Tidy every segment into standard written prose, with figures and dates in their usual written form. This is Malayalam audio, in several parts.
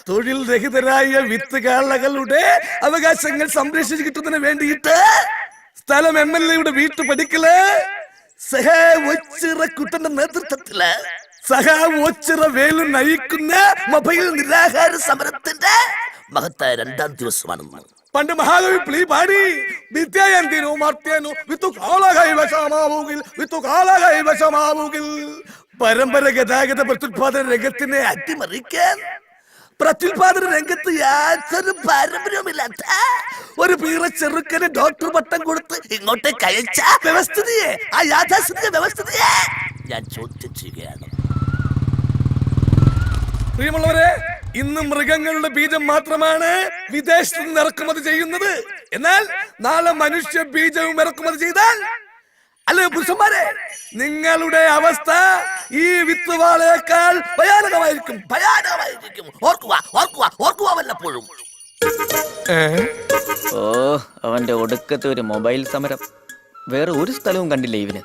തൊഴിൽ രഹിതരായ വിത്തുകാളകളുടെ അവകാശങ്ങൾ സംരക്ഷിച്ചു കിട്ടുന്നതിന് വേണ്ടിയിട്ട് സ്ഥലം MLA-യുടെ വീട്ടു പഠിക്കല് കുട്ടന്റെ നേതൃത്വത്തില് ഒച്ചിറ വേലു നയിക്കുന്ന മൊബൈൽ നിരാഹാര സമരത്തിന്റെ മഹത്തായ 2ാം ദിവസമാണെന്ന് പണ്ട് മഹാകവി പ്ലീ പാടി. വിദ്യായന്തിനു മർത്യനു വിത്തു കാളകൈവശമാവുകിൽ പരമ്പര ഗതാഗത പ്രത്യുത്പാദന രംഗത്തിനെ അട്ടിമറിക്കാൻ പ്രത്യുത്പാദന രംഗത്ത് യാതൊരു പാരമ്പര്യവുമില്ലാത്ത ഒരു പീറ ചെറുക്കന് ഡോക്ടർ പട്ടം കൊടുത്ത് ഇങ്ങോട്ടേക്ക് അയച്ച വ്യവസ്ഥിതിയെ, ആ യാഥാസ്ഥിതിക വ്യവസ്ഥിതിയെ ഞാൻ ചോദ്യം ചെയ്യുകയാണ്. പ്രിയമുള്ളവരെ, ഇന്ന് മൃഗങ്ങളുടെ ബീജം മാത്രമാണ് വിദേശത്ത് നിന്ന് ഇറക്കുമതി ചെയ്യുന്നത്. എന്നാൽ നാളെ മനുഷ്യ ബീജവും ഇറക്കുമതി ചെയ്താൽ, അല്ലെ പുരുഷന്മാരെ, നിങ്ങളുടെ അവസ്ഥ ഈ വിത്തുവാളയേക്കാൾ ഭയാനകമായിരിക്കും. ഓർക്കുക വല്ലപ്പോഴും. ഓ, അവന്റെ ഒടുക്കത്തെ ഒരു മൊബൈൽ സമരം. വേറെ ഒരു സ്ഥലവും കണ്ടില്ല ഇവന്.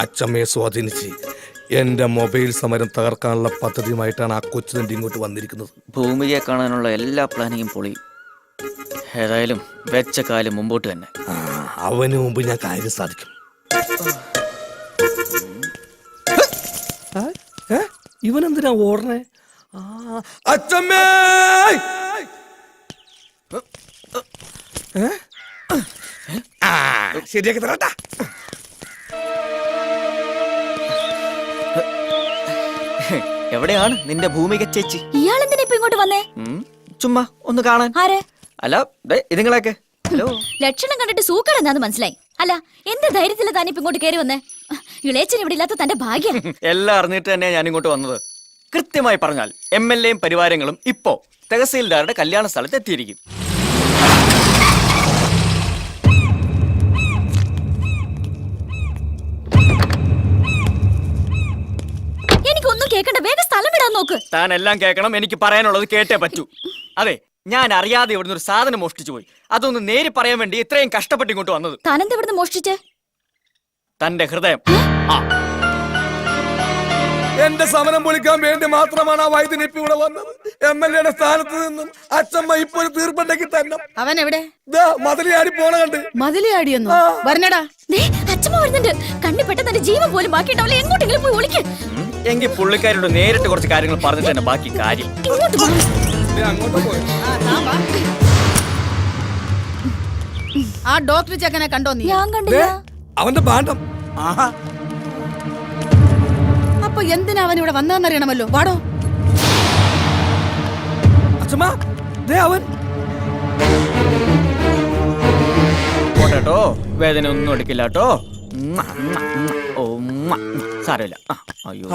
അച്ചമ്മയെ സ്വാധീനിച്ച് എന്റെ മൊബൈൽ സമരം തകർക്കാനുള്ള പദ്ധതിയുമായിട്ടാണ് ആ കൊച്ചുതണ്ടി ഇങ്ങോട്ട് വന്നിരിക്കുന്നത്. ഭൂമിയെ കാണാനുള്ള എല്ലാ പ്ലാനിങ്ങും പൊളി. ഏതായാലും വെച്ച കാലം മുമ്പോട്ട് തന്നെ. അവന് മുമ്പ് ഞാൻ കാര്യം സാധിക്കും. ഇവനെന്തിനാ ഓടണേ? അച്ചമ്മേ, ശരിയാക്കി തരട്ടാ. എവിടെയാണ് നിന്റെ ഭൂമിക ചേച്ചി? ഇയാളെന്തിനാ ഇപ്പൊ ഇങ്ങോട്ട് വന്നേ? ചുമ്മാ ഒന്ന് കാണാൻ. ആരെ? അല്ല, ഇതുങ്ങളൊക്കെ ഹലോ. ലക്ഷണം കണ്ടിട്ട് സൂക്കടെന്നാന്ന് മനസ്സിലായി. അല്ല, എന്ത് ധൈര്യത്തില് താനിപ്പോ ഇങ്ങോട്ട് കയറി വന്നേ? ഇളയച്ചൻ ഇവിടെ ഇല്ലാത്ത തന്റെ ഭാഗ്യം. എല്ലാം അറിഞ്ഞിട്ട് തന്നെയാ ഞാൻ ഇങ്ങോട്ട് വന്നത്. കൃത്യമായി പറഞ്ഞാൽ MLA-യും പരിവാരങ്ങളും ഇപ്പോ തഹസീൽദാരുടെ കല്യാണ സ്ഥലത്ത് എത്തിയിരിക്കും. എനിക്കൊന്നും കേൾക്കണ്ട, വേഗം സ്ഥലം വിടാൻ നോക്ക്. താൻ എല്ലാം കേൾക്കണം, എനിക്ക് പറയാനുള്ളത് കേട്ടേ പറ്റൂ. അതെ, ഞാൻ അറിയാതെ ഇവിടുന്ന് ഒരു സാധനം മോഷ്ടിച്ചു പോയി. അതൊന്ന് നേരി പറയാൻ വേണ്ടി ഇത്രയും കഷ്ടപ്പെട്ട് ഇങ്ങോട്ട് വന്നത്. താനെന്താ ഇവിടുന്ന് മോഷ്ടിച്ചേ? തന്റെ ഹൃദയം. എന്റെ സമരം പൊളിക്കാൻ വേണ്ടി മാത്രമാണ് ആ വൈദ്യുതി ഇപ്പൊ ഇവിടെ വന്നത്. MLA-യുടെ സ്ഥാനത്ത് നിന്നും അച്ചമ്മ ഇപ്പൊ ഒരു തീർപ്പുണ്ടെങ്കിൽ തന്നെ. അവൻ എവിടെ? മതിലിയാടി പോണ കണ്ട്. മതിലിയാടിയൊന്നു വരണടാ. അച്ചമ്മ വരുന്നുണ്ട്. കണ്ണിപ്പെട്ട തന്റെ ജീവൻ പോലും ബാക്കിയുണ്ടാവില്ല. എങ്ങോട്ടെങ്കിലും പോയി ഒളിക്ക്. എങ്കിൽ പുള്ളിക്കാരോട് നേരിട്ട് കുറച്ച് കാര്യങ്ങൾ പറഞ്ഞിട്ട് തന്നെ ബാക്കി കാര്യം. അങ്ങോട്ട് പോയി. ആ ഡോക്ടർ ചെക്കനെ കണ്ടോ നീ? ഞാൻ കണ്ടില്ല. അവന്റെ പാണ്ഡം. അപ്പൊ എന്തിനാ അവൻ ഇവിടെ വന്നറിയണമല്ലോ. വാടോ. അച്ഛമ്മ, അവൻ പോട്ടോ. വേദന ഒന്നും എടുക്കില്ലാട്ടോ. സാരമില്ല.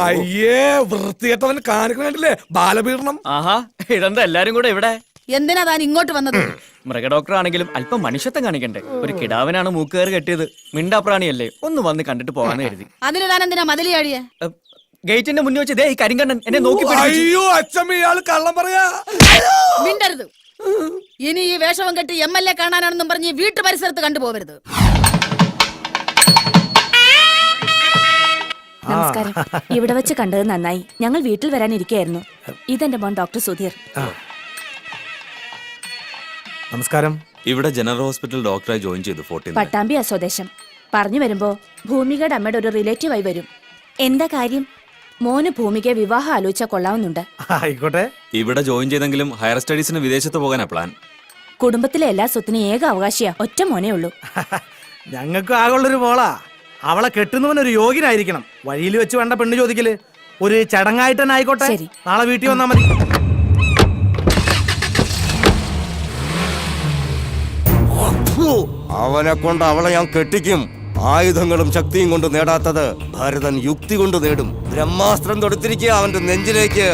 അയ്യേ, വൃത്തികെട്ടവൻ കാണിക്കണ്ടില്ലേ ബാലപീഡനം. ആഹാ, ഇതെന്താ എല്ലാരും കൂടെ ഇവിടെ? എന്തിനാ താൻ ഇങ്ങോട്ട് വന്നത്? മൃഗഡോക്ടർ ആണെങ്കിലും അല്പം മനുഷ്യത്വം കാണിക്കണ്ടേ? ഒരു കിടാവിനാണ് മൂക്കുകയറ് കെട്ടിയത്. മിണ്ടാപ്രാണിയല്ലേ, ഒന്ന് വന്ന് കണ്ടിട്ട് പോകാന്ന് കരുതി. അതിന് താൻ എന്തിനാ മതിലിയാടിയെ? ഗേറ്റിന്റെ മുന്നിൽ വെച്ച് ദേ ഈ കരിങ്കണ്ണൻ എന്നെ നോക്കി. അയ്യോ അച്ഛമ്മ, ഇയാള് കള്ളം പറയാ. മിണ്ടരുത്. ഇനി ഈ വേഷവും കെട്ടി MLA കാണാനാണെന്നും പറഞ്ഞ് വീട്ടു പരിസരത്ത് കണ്ടുപോകരുത്. നമസ്കാരം. ഇവിടെ വെച്ച് കണ്ടത് നന്നായി. ഞങ്ങൾ വീട്ടിൽ വരാനിരിക്കുകയായിരുന്നു. ഇതെന്റെ മോൻ ഡോക്ടർ സുധീർ. നമസ്കാരം. ഇവിടെ ജനറൽ ഹോസ്പിറ്റൽ ഡോക്ടറായി ജോയിൻ ചെയ്തു. പട്ടാമ്പി സ്വദേശം. പറഞ്ഞു വരുമ്പോ ഭൂമികയുടെ അമ്മയുടെ ഒരു റിലേറ്റീവായി വരും. എന്താ കാര്യം? മോന് ഭൂമികയെ വിവാഹം ആലോചിച്ചാൽ കൊള്ളാവുന്നുണ്ട്. ആയിക്കോട്ടെ. ഇവിടെ ജോയിൻ ചെയ്തെങ്കിലും ഹയർ സ്റ്റഡീസിന് വിദേശത്ത് പോകാനാ പ്ലാൻ. കുടുംബത്തിലെ എല്ലാ സ്വത്തിനും ഏക അവകാശിയാ ഒറ്റ മോനേ ഉള്ളൂ. ഞങ്ങൾക്ക് ആകുള്ളൊരു മോളാ. അവളെ കെട്ടുന്നവനൊരു യോഗ്യനായിരിക്കണം. വഴിയിൽ വെച്ച് വേണ്ട പെണ്ണ് ചോദിക്കല്. ഒരു ചടങ്ങായിട്ട് തന്നെ ആയിക്കോട്ടെ. നാളെ വീട്ടിൽ വന്നാ മതി. അവനെ കൊണ്ട് അവളെ ഞാൻ കെട്ടിക്കും. ആയുധങ്ങളും ശക്തിയും കൊണ്ട് നേടാത്തത് ഭരതൻ യുക്തി കൊണ്ട് നേടും. ബ്രഹ്മാസ്ത്രം തൊടുത്തിരിക്കുക അവന്റെ നെഞ്ചിലേക്ക്.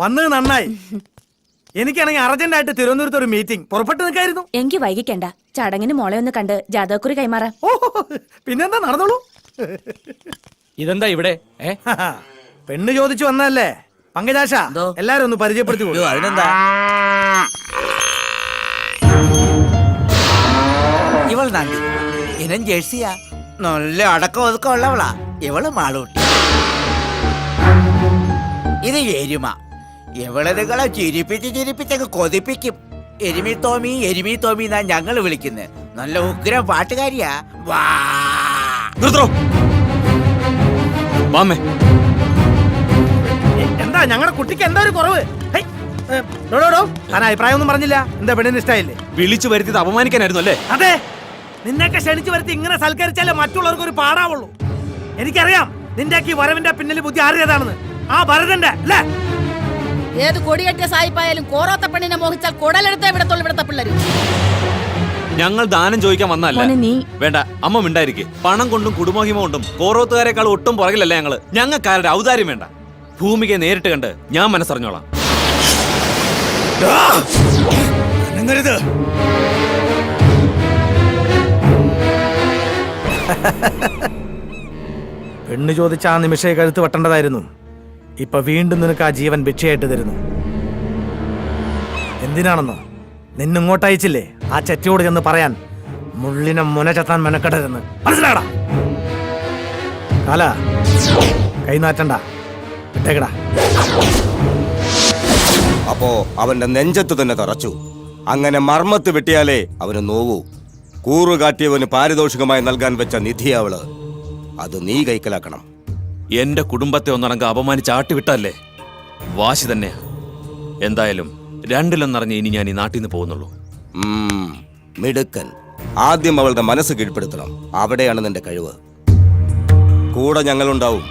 വന്നത് നന്നായി. എനിക്കാണെങ്കിൽ അർജന്റായിട്ട് തിരുവനന്തപുരത്ത് ഒരു മീറ്റിംഗ് പുറപ്പെട്ടു നിൽക്കായിരുന്നു. എനിക്ക് വൈകിക്കണ്ട. ചടങ്ങിന് മോളെ ഒന്ന് കണ്ട് ജാതകക്കുറി കൈമാറാം. പിന്നെന്താ, നടന്നോളൂ. ഇതെന്താ ഇവിടെ? പെണ്ണ് ചോദിച്ചു വന്നല്ലേ പങ്കജാശ, എല്ലാരും ഒന്ന് പരിചയപ്പെടുത്തി. അതിനെന്താ? ഇവൾ നാണ്ടി ഇനം ജേഴ്സിയാ. നല്ല അടക്കം ഒതുക്കം ഉള്ളവളാ ഇവള് മാളൂട്ടി. ഇത് എരുമ. ഇവളെ നിങ്ങളെ ചിരിപ്പിച്ചങ്ങ് കൊതിപ്പിക്കും. എരുമി തോമി എന്നാ ഞങ്ങള് വിളിക്കുന്നത്. നല്ല ഉഗ്രം പാട്ടുകാരിയാ. വാ നിർത്തോ വാമേ. എന്താ ഞങ്ങളുടെ കുട്ടിക്ക് എന്താ ഒരു കുറവ്? ഹേയ്, താൻ അഭിപ്രായം ഒന്നും പറഞ്ഞില്ല. എന്താ പെണ്ണിന് ഇഷ്ടായില്ലേ? വിളിച്ചു വരുത്തിയത് അപമാനിക്കാനായിരുന്നു അല്ലേ? അതെ, നിന്നെയൊക്കെ ക്ഷണിച്ചു വരുത്തി ഇങ്ങനെ സൽക്കരിച്ചാലേ മറ്റുള്ളവർക്ക് ഒരു പാടാവുള്ളൂ. എനിക്കറിയാം നിന്റെ ഈ വരവിന്റെ പിന്നിൽ ബുദ്ധി ആറിയതാണെന്ന്. ആ ഭരതന്റെ അല്ലേ? ഏത് കൊടികെട്ടിയ സായിപ്പായാലും കോറാത്ത പെണ്ണിനെ മോഹിച്ചാൽ കുടലെടുത്തേ വിടത്തുള്ളൂ ഇവിടത്തെ പിള്ളേര്. ഞങ്ങൾ ദാനം ചോദിക്കാൻ വന്നല്ല. മോനെ നീ വേണ്ട, അമ്മ മിണ്ടായിരിക്കെ. പണം കൊണ്ടും കുടുംബഹിമ കൊണ്ടും കോറോത്തുകാരെക്കാൾ ഒട്ടും പുറകിലല്ല ഞങ്ങള്. ഞങ്ങൾക്കാരുടെ ഔദാര്യം വേണ്ട. ഭൂമികയെ നേരിട്ട് കണ്ട് ഞാൻ മനസ്സറിഞ്ഞോളാം. പെണ്ണ് ചോദിച്ച ആ നിമിഷയെ കഴുത്ത് വെട്ടേണ്ടതായിരുന്നു. ഇപ്പൊ വീണ്ടും നിനക്ക് ആ ജീവൻ ഭിക്ഷയായിട്ട് തരുന്നു. എന്തിനാണെന്നോ? നിന്നിങ്ങോട്ട് അയച്ചില്ലേ ആ ചെറ്റിയോട് ചെന്ന് പറയാൻ, മുള്ളിനെ മുന ചത്താൻ മെനക്കെടരുന്ന്. മനസ്സിലാടാ? കാല കൈനാറ്റണ്ട, വിട്ടേക്കടാ. അപ്പോ അവന്റെ നെഞ്ചത്ത് തന്നെ തറച്ചു. അങ്ങനെ മർമ്മത്ത് വെട്ടിയാലേ അവന് നോവൂ. കൂറുകാട്ടിയവന് പാരിതോഷികമായി നൽകാൻ വെച്ച നിധി അവള്. അത് നീ കൈക്കലാക്കണം. എന്റെ കുടുംബത്തെ ഒന്നടങ്ക അപമാനിച്ച് ആട്ടിവിട്ടല്ലേ? വാശി തന്നെയാ. എന്തായാലും രണ്ടിലൊന്നറിഞ്ഞ് ഇനി ഞാൻ ഈ നാട്ടിൽ നിന്ന് പോകുന്നുള്ളൂ. മിടുക്കൻ. ആദ്യം അവളുടെ മനസ്സ് കീഴ്പ്പെടുത്തണം. അവിടെയാണ് നിന്റെ കഴിവ്. കൂടെ ഞങ്ങളുണ്ടാവും.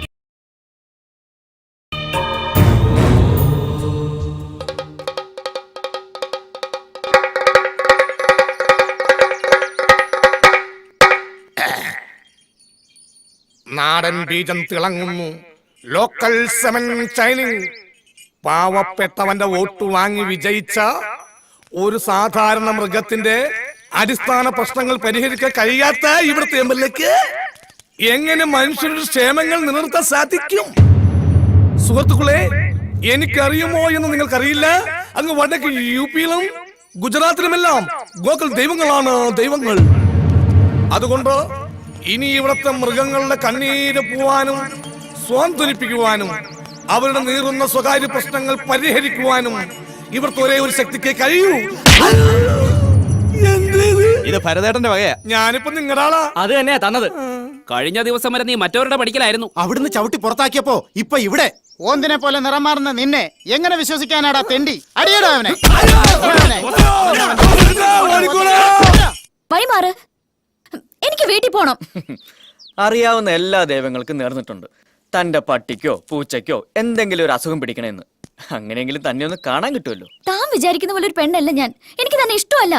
നാടൻ ബീജം തിളങ്ങുന്നു. Local semen shining. പാവപ്പെട്ടവന്റെ വോട്ട് വാങ്ങി വിജയിച്ച ഒരു സാധാരണ മൃഗത്തിന്റെ അടിസ്ഥാന പ്രശ്നങ്ങൾ പരിഹരിക്കാൻ കഴിയാത്ത ഇവിടുത്തെ എംഎൽഎക്ക് എങ്ങനെ മനുഷ്യരുടെ ക്ഷേമങ്ങൾ നിലനിർത്താൻ സാധിക്കും? സുഹൃത്തുക്കളെ, എനിക്കറിയുമോ എന്ന് നിങ്ങൾക്കറിയില്ല. അങ്ങ് വടക്ക് യുപിയിലും ഗുജറാത്തിലുമെല്ലാം ഗോകുൽ ദൈവങ്ങളാണ് ദൈവങ്ങൾ. അതുകൊണ്ട് ഇനി ഇവിടുത്തെ മൃഗങ്ങളുടെ കണ്ണീര് പോവാനും സ്വാന്തനിപ്പിക്കുവാനും അവരുടെ നീറുന്ന സ്വകാര്യ പ്രശ്നങ്ങൾ പരിഹരിക്കുവാനും ഇവിടുത്തെ ഒരേ ഒരു ശക്തിക്ക് കഴിയൂ. ഇത് ഭരതേട്ടന്റെ വകയാ. ഞാനിപ്പോ നിങ്ങളാളാ. അത് തന്നെയാ തന്നത്. കഴിഞ്ഞ ദിവസം വരെ നീ മറ്റവരുടെ പഠിക്കലായിരുന്നു. അവിടുന്ന് ചവിട്ടി പുറത്താക്കിയപ്പോ ഇപ്പൊ ഇവിടെ ഓന്തിനെ പോലെ നിറം മാറുന്ന നിന്നെ എങ്ങനെ വിശ്വസിക്കാനാടാ തെണ്ടി? അടിയടാ അവനെ. വഴിമാറ്, എനിക്ക് വീട്ടിൽ പോണം. അറിയാവുന്ന എല്ലാ ദൈവങ്ങൾക്കും നേർന്നിട്ടുണ്ട് തന്റെ പട്ടിക്കോ പൂച്ചയ്ക്കോ എന്തെങ്കിലും ഒരു അസുഖം പിടിക്കണമെന്ന്. അങ്ങനെയെങ്കിലും തന്നെ ഒന്ന് കാണാൻ കിട്ടുമല്ലോ. താൻ വിചാരിക്കുന്ന പോലെ ഒരു പെണ്ണല്ല ഞാൻ. എനിക്ക് തന്നെ ഇഷ്ടമല്ല.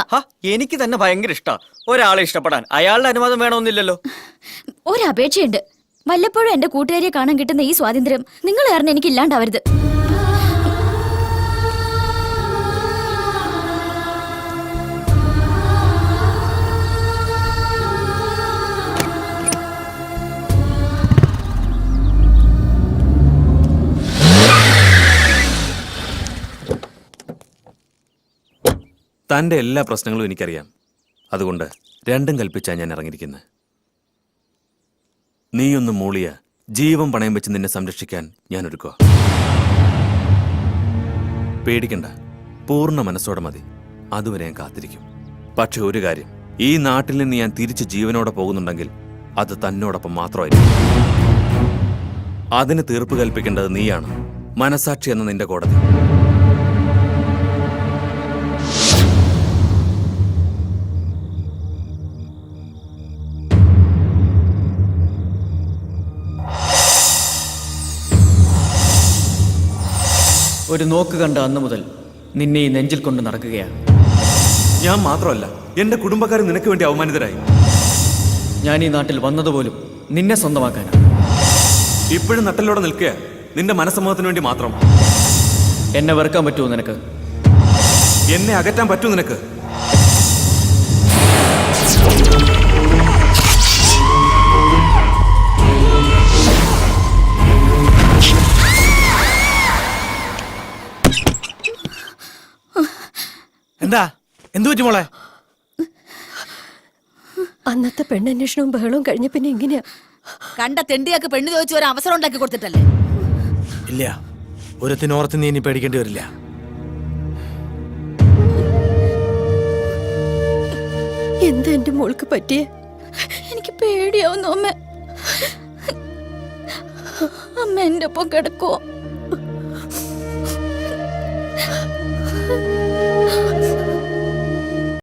എനിക്ക് തന്നെ ഭയങ്കര ഇഷ്ടാ. ഒരാളെ ഇഷ്ടപ്പെടാൻ അയാളുടെ അനുവാദം വേണമെന്നില്ലല്ലോ. ഒരപേക്ഷയുണ്ട്. വല്ലപ്പോഴും എന്റെ കൂട്ടുകാരിയെ കാണാൻ കിട്ടുന്ന ഈ സ്വാതന്ത്ര്യം നിങ്ങൾ കാരണം എനിക്ക് ഇല്ലാണ്ടാവരുത്. തന്റെ എല്ലാ പ്രശ്നങ്ങളും എനിക്കറിയാം. അതുകൊണ്ട് രണ്ടും കൽപ്പിച്ചാ ഞാൻ ഇറങ്ങിയിരിക്കുന്നത്. നീയൊന്ന് മൂളിയ ജീവൻ പണയം വെച്ച് നിന്നെ സംരക്ഷിക്കാൻ ഞാൻ ഒരുക്കുക. പേടിക്കണ്ട, പൂർണ്ണ മനസ്സോടെ മതി. അതുവരെ ഞാൻ കാത്തിരിക്കും. പക്ഷെ ഒരു കാര്യം, ഈ നാട്ടിൽ നിന്ന് ഞാൻ തിരിച്ച് ജീവനോടെ പോകുന്നുണ്ടെങ്കിൽ അത് തന്നോടൊപ്പം മാത്രമായിരിക്കും. അതിന് തീർപ്പ് കൽപ്പിക്കേണ്ടത് നീയാണ്, മനസാക്ഷി എന്ന നിന്റെ കോടതി. ഒരു നോക്ക് കണ്ട അന്ന് മുതൽ നിന്നെ ഈ നെഞ്ചിൽ കൊണ്ട് നടക്കുകയാണ്. ഞാൻ മാത്രമല്ല, എന്റെ കുടുംബക്കാർ നിനക്ക് വേണ്ടി അവമാനിതരായി. ഞാൻ ഈ നാട്ടിൽ വന്നതുപോലും നിന്നെ സ്വന്തമാക്കാനാണ്. ഇപ്പോഴും നട്ടലോടെ നിൽക്കുക, നിന്റെ മനസ്സമ്മതത്തിന് വേണ്ടി മാത്രം. എന്നെ വെറുക്കാൻ പറ്റുമോ നിനക്ക്? എന്നെ അകറ്റാൻ പറ്റുമോ നിനക്ക്? എന്താ എന്തു പറ്റി മോളെ? അന്നത്തെ പെണ്ണന്വേഷണവും ബഹളവും കഴിഞ്ഞ പിന്നെ എങ്ങനെയാ? കണ്ട തെണ്ടിയൊക്കെ പെണ്ണ് ചോദിച്ചു ഒരു അവസരം ഉണ്ടാക്കി കൊടുത്തിട്ടല്ലേ? ഇല്ല, ഒരുത്തിനോർത്ത് നീ ഇനി പേടിക്കേണ്ടി വരില്ല. എന്താ എന്റെ മോൾക്ക് പറ്റിയേ? എനിക്ക് പേടിയാവുന്നു അമ്മ. അമ്മ എന്റെ ഒപ്പം കിടക്കുവോ?